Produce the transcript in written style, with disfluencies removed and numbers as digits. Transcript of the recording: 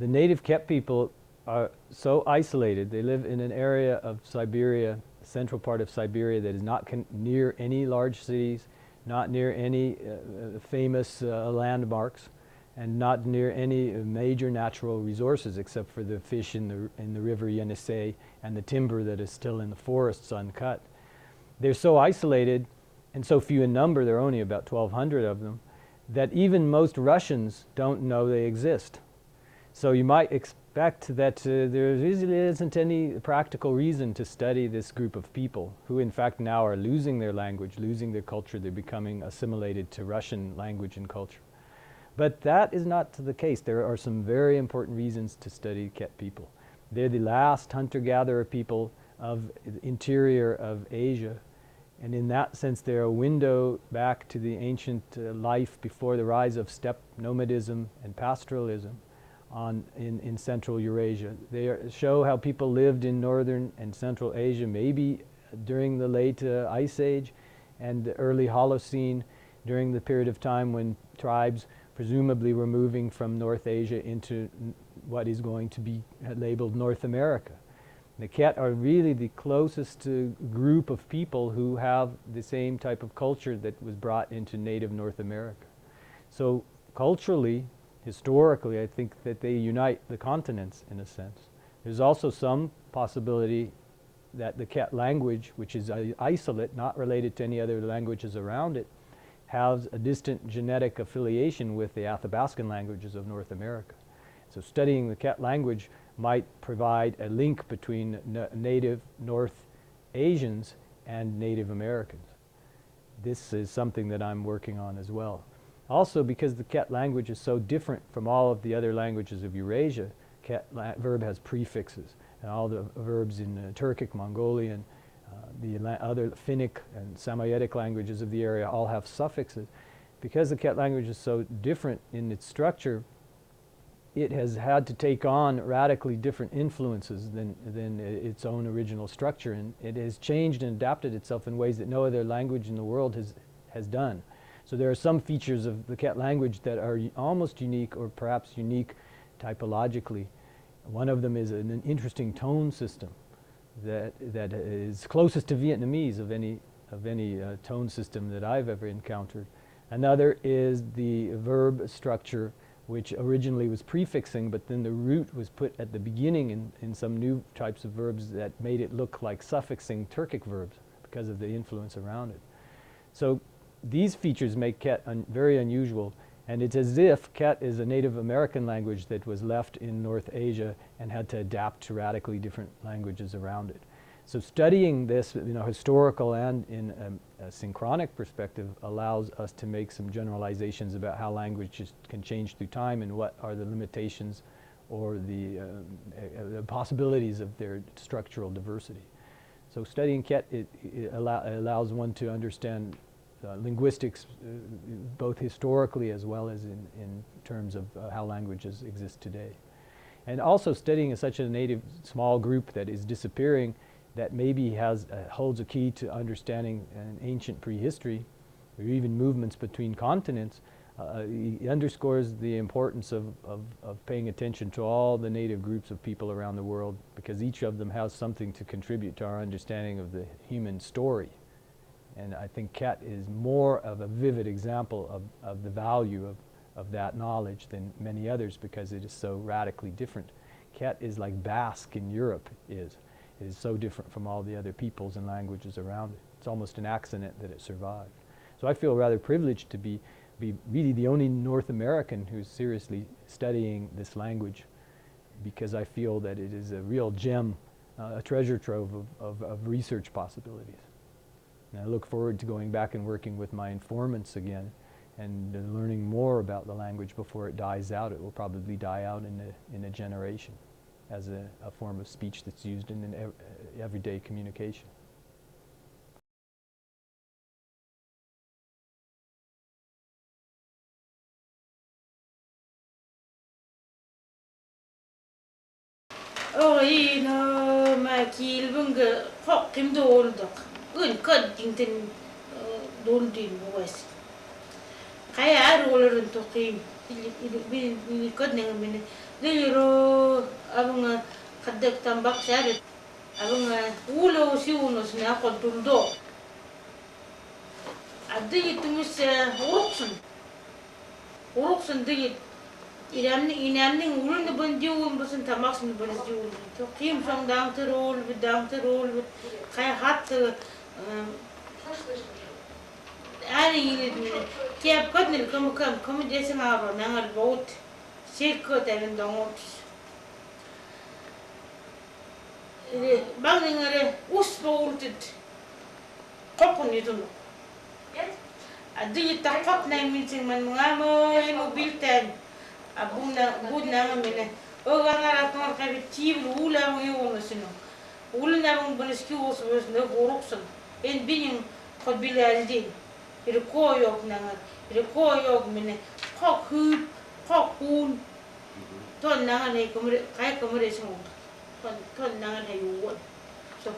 The native Ket people are so isolated. They live in an area of Siberia, central part of Siberia, that is not near any large cities, not near any famous landmarks, and not near any major natural resources except for the fish in the river Yenisei and the timber that is still in the forests uncut. They're so isolated and so few in number, there are only about 1,200 of them, that even most Russians don't know they exist. So you might expect that there really isn't any practical reason to study this group of people who in fact now are losing their language, losing their culture. They're becoming assimilated to Russian language and culture. But that is not the case. There are some very important reasons to study Ket people. They're the last hunter-gatherer people of the interior of Asia. And in that sense, they're a window back to the ancient life before the rise of steppe nomadism and pastoralism in Central Eurasia. They show how people lived in Northern and Central Asia, maybe during the late Ice Age and the early Holocene, during the period of time when tribes presumably were moving from North Asia into what is going to be labeled North America. The Ket are really the closest group of people who have the same type of culture that was brought into native North America. So culturally, historically, I think that they unite the continents in a sense. There's also some possibility that the Ket language, which is isolate, not related to any other languages around it, has a distant genetic affiliation with the Athabascan languages of North America. So studying the Ket language might provide a link between native North Asians and Native Americans. This is something that I'm working on as well. Also, because the Ket language is so different from all of the other languages of Eurasia, Ket verb has prefixes, and all the verbs in Turkic, Mongolian, the other Finnic and Samoyedic languages of the area all have suffixes. Because the Ket language is so different in its structure, it has had to take on radically different influences than its own original structure, and it has changed and adapted itself in ways that no other language in the world has done. So there are some features of the Ket language that are almost unique, or perhaps unique typologically. One of them is an interesting tone system that is closest to Vietnamese of any tone system that I've ever encountered. Another is the verb structure, which originally was prefixing, but then the root was put at the beginning in some new types of verbs that made it look like suffixing Turkic verbs because of the influence around it. So these features make Ket very unusual, and it's as if Ket is a Native American language that was left in North Asia and had to adapt to radically different languages around it. So studying this, historical and in a synchronic perspective, allows us to make some generalizations about how languages can change through time and what are the limitations or the possibilities of their structural diversity. So studying Ket, it allows one to understand linguistics both historically as well as in terms of how languages exist today. And also studying such a native small group that is disappearing, that maybe holds a key to understanding an ancient prehistory, or even movements between continents, it underscores the importance of paying attention to all the native groups of people around the world, because each of them has something to contribute to our understanding of the human story. And I think Ket is more of a vivid example of the value of that knowledge than many others, because it is so radically different. Ket is like Basque in Europe is. It is so different from all the other peoples and languages around it. It's almost an accident that it survived. So I feel rather privileged to be really the only North American who's seriously studying this language, because I feel that it is a real gem, a treasure trove of research possibilities. And I look forward to going back and working with my informants again and learning more about the language before it dies out. It will probably die out in a generation as a form of speech that's used in an everyday communication. no makil bunga hokim doldok un kaddingten doldin was kaya roller tokim Ini kod nang mini. Liro abang kadak tambak sarit. Abang ulo si uno sina kod duldo. Adi itu mis uruksun di inamni ulun ban jiwun basun tamak sun ban jiwun. So kim song dang terul kaya hat ani ini tiap kod nil kamu jasa ngaro nangal baut sirko tarin dongot. Bang ngare us bautit kopun itu no. Adi takap na minting man ngamo mobil ten abun na bud na ngene o gangara ko ka bitib ula mo yo sino ula na mo baneski os no gorokson en binin ko bilaldi ir ko yok na ir ko yok mene ko hu ko kun ton na ne ko kay ko mo reso ton na ne yo so